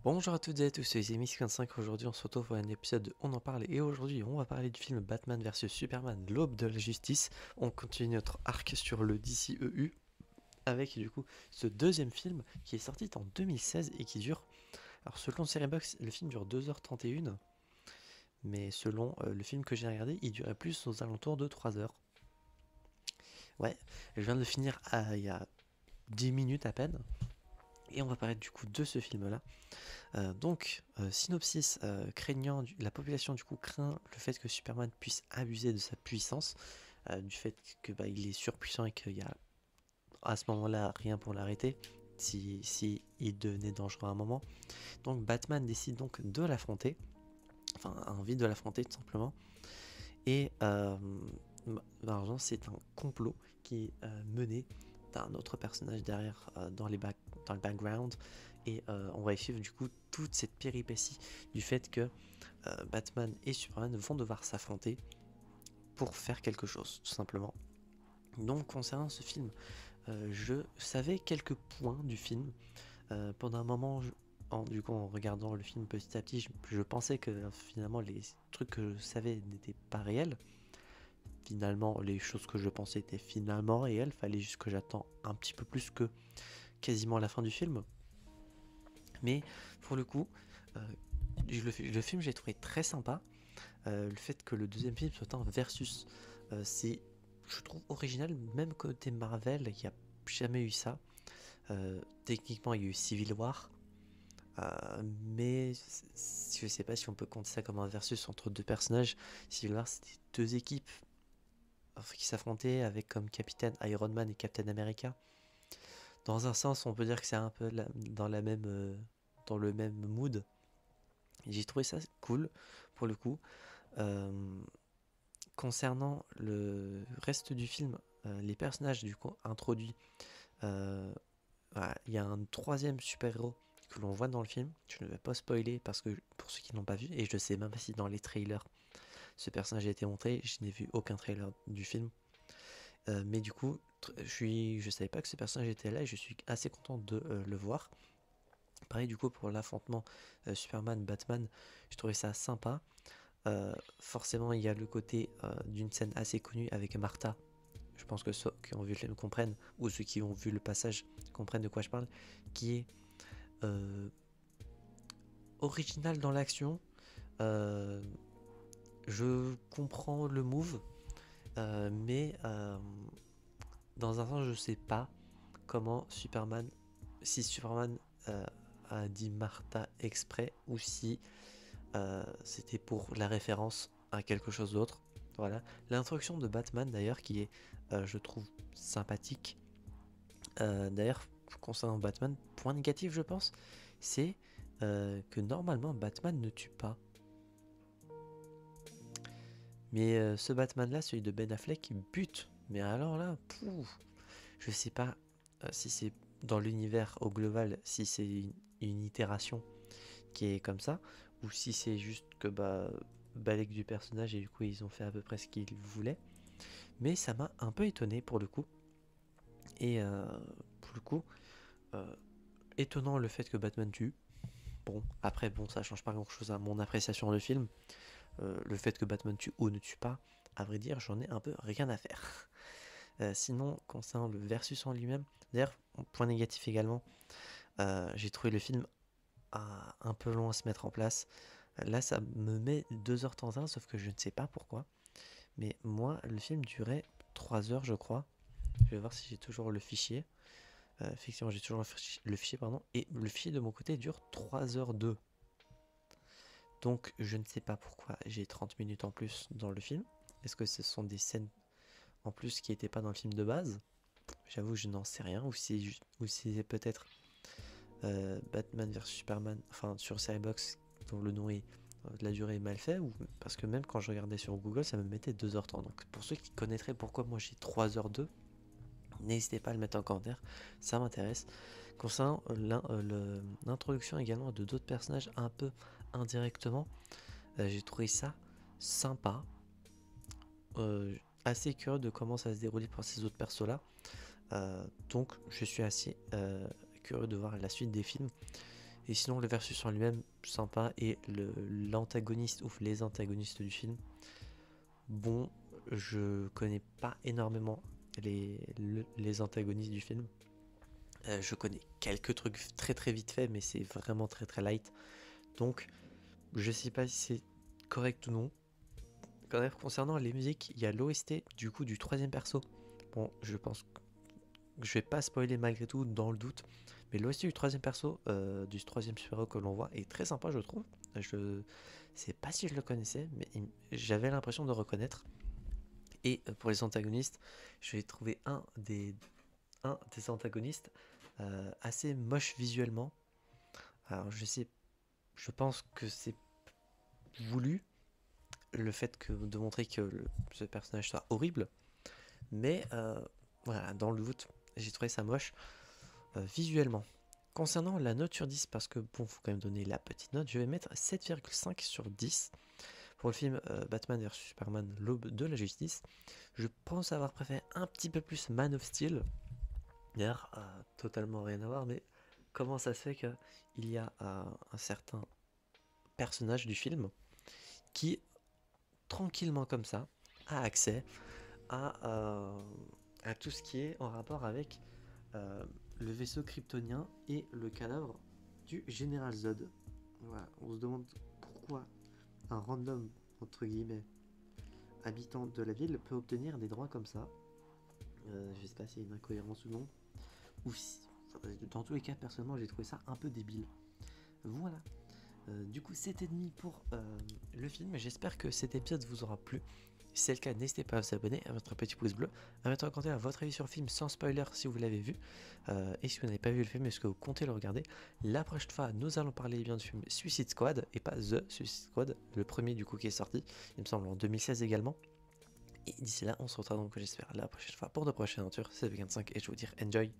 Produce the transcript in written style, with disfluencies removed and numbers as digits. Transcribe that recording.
Bonjour à toutes et à tous, c'est Amy55. Aujourd'hui, on se retrouve pour un épisode de On en parle. Et aujourd'hui, on va parler du film Batman vs Superman, l'aube de la justice. On continue notre arc sur le DCEU avec du coup ce deuxième film qui est sorti en 2016 et qui dure. Alors, selon Seriebox, le film dure 2h31, mais selon le film que j'ai regardé, il durait plus aux alentours de 3h. Ouais, je viens de le finir il y a 10 minutes à peine. Et on va parler du coup de ce film-là. Synopsis, la population du coup craint le fait que Superman puisse abuser de sa puissance, du fait que il est surpuissant et qu'il y a à ce moment-là rien pour l'arrêter si il devenait dangereux à un moment. Donc Batman décide donc de l'affronter, enfin a envie de l'affronter tout simplement. Et c'est un complot qui est mené d'un autre personnage derrière dans le background, et on va y suivre du coup toute cette péripétie du fait que Batman et Superman vont devoir s'affronter pour faire quelque chose tout simplement. Donc concernant ce film, je savais quelques points du film. Pendant un moment, en regardant le film petit à petit, je pensais que finalement les trucs que je savais n'étaient pas réels. Finalement, les choses que je pensais étaient finalement réelles. Fallait juste que j'attends un petit peu plus que quasiment la fin du film. Mais pour le coup, le film j'ai trouvé très sympa. Le fait que le deuxième film soit un versus, c'est, je trouve, original. Même côté Marvel, il n'y a jamais eu ça. Techniquement, il y a eu Civil War. Mais je sais pas si on peut compter ça comme un versus entre deux personnages. Civil War, c'était deux équipes qui s'affrontaient avec comme capitaine Iron Man et Captain America. Dans un sens, on peut dire que c'est un peu dans le même mood. J'ai trouvé ça cool pour le coup. Euh, Concernant le reste du film, les personnages du coup introduits, euh, voilà, il y a un troisième super-héros que l'on voit dans le film. Je ne vais pas spoiler parce que pour ceux qui n'ont pas vu, et je sais même pas si dans les trailers ce personnage a été montré, je n'ai vu aucun trailer du film. Mais du coup, je savais pas que ce personnage était là et je suis assez content de le voir. Pareil du coup pour l'affrontement Superman-Batman, je trouvais ça sympa. Forcément, il y a le côté d'une scène assez connue avec Martha. Je pense que ceux qui ont vu le film comprennent, ou ceux qui ont vu le passage comprennent de quoi je parle, qui est euh, original dans l'action. Euh, je comprends le move, mais dans un sens, je sais pas comment Superman, si Superman a dit Martha exprès ou si c'était pour la référence à quelque chose d'autre. Voilà. L'introduction de Batman d'ailleurs qui est, je trouve, sympathique. D'ailleurs, concernant Batman, point négatif je pense, c'est que normalement Batman ne tue pas. Mais ce Batman là, celui de Ben Affleck, il bute. Mais alors là, pouf, je sais pas si c'est dans l'univers au global, si c'est une itération qui est comme ça, ou si c'est juste que balèque du personnage et du coup ils ont fait à peu près ce qu'ils voulaient. Mais ça m'a un peu étonné pour le coup. Et pour le coup, euh, étonnant le fait que Batman tue. Bon, après, bon, ça change pas grand chose à mon appréciation du film. Le fait que Batman tue ou ne tue pas, à vrai dire, j'en ai un peu rien à faire. Sinon, concernant le versus en lui-même, d'ailleurs, point négatif également, j'ai trouvé le film un peu long à se mettre en place. Là, ça me met 2h31, sauf que je ne sais pas pourquoi. Mais moi, le film durait 3 heures, je crois. Je vais voir si j'ai toujours le fichier. Effectivement, j'ai toujours le fichier, pardon. Et le fichier de mon côté dure 3h02. Donc, je ne sais pas pourquoi j'ai 30 minutes en plus dans le film. Est-ce que ce sont des scènes en plus qui n'étaient pas dans le film de base? J'avoue, je n'en sais rien. Ou si c'est peut-être Batman vs Superman, enfin sur Skybox, dont le nom est la durée est mal fait, ou parce que même quand je regardais sur Google, ça me mettait 2h30. Donc pour ceux qui connaîtraient pourquoi moi j'ai 3h02, n'hésitez pas à le mettre en commentaire, ça m'intéresse. Concernant l'introduction également de d'autres personnages un peu indirectement, j'ai trouvé ça sympa, euh, assez curieux de comment ça se déroulait pour ces autres persos là. Donc je suis assez curieux de voir la suite des films. Et sinon, le versus en lui-même, sympa. Et l'antagoniste, ou les antagonistes du film, bon, je connais pas énormément les antagonistes du film. Je connais quelques trucs très très vite fait, mais c'est vraiment très très light. Donc, je sais pas si c'est correct ou non. Quand même, concernant les musiques, il y a l'OST du coup du troisième perso. Bon, je pense que je vais pas spoiler malgré tout dans le doute, mais l'OST du troisième perso, du troisième super-héros que l'on voit, est très sympa, je trouve. Je sais pas si je le connaissais, mais j'avais l'impression de reconnaître. Et pour les antagonistes, je vais trouver un des antagonistes assez moche visuellement. Alors je pense que c'est voulu le fait de montrer que ce personnage soit horrible, mais voilà, dans le doute, j'ai trouvé ça moche visuellement. Concernant la note sur 10, parce que bon, faut quand même donner la petite note, je vais mettre 7,5 sur 10 pour le film Batman vs Superman, l'aube de la justice. Je pense avoir préféré un petit peu plus Man of Steel. D'ailleurs, totalement rien à voir, mais comment ça se fait qu'il y a un certain personnage du film qui, tranquillement comme ça, a accès à tout ce qui est en rapport avec le vaisseau kryptonien et le cadavre du général Zod. Voilà, on se demande pourquoi un random, entre guillemets, habitant de la ville peut obtenir des droits comme ça. Je sais pas s'il y a une incohérence ou non. Ou si, dans tous les cas, personnellement, j'ai trouvé ça un peu débile. Voilà. Du coup, 7,5 pour le film. J'espère que cet épisode vous aura plu. Si c'est le cas, n'hésitez pas à vous abonner, à mettre un petit pouce bleu, à mettre en commentaire votre avis sur le film sans spoiler si vous l'avez vu. Et si vous n'avez pas vu le film, est-ce que vous comptez le regarder? La prochaine fois, nous allons parler bien du film Suicide Squad et pas The Suicide Squad, le premier du coup qui est sorti, il me semble en 2016 également. Et d'ici là, on se retrouve donc, j'espère, la prochaine fois pour de prochaines aventures. C'est Vegan5 et je vous dis enjoy!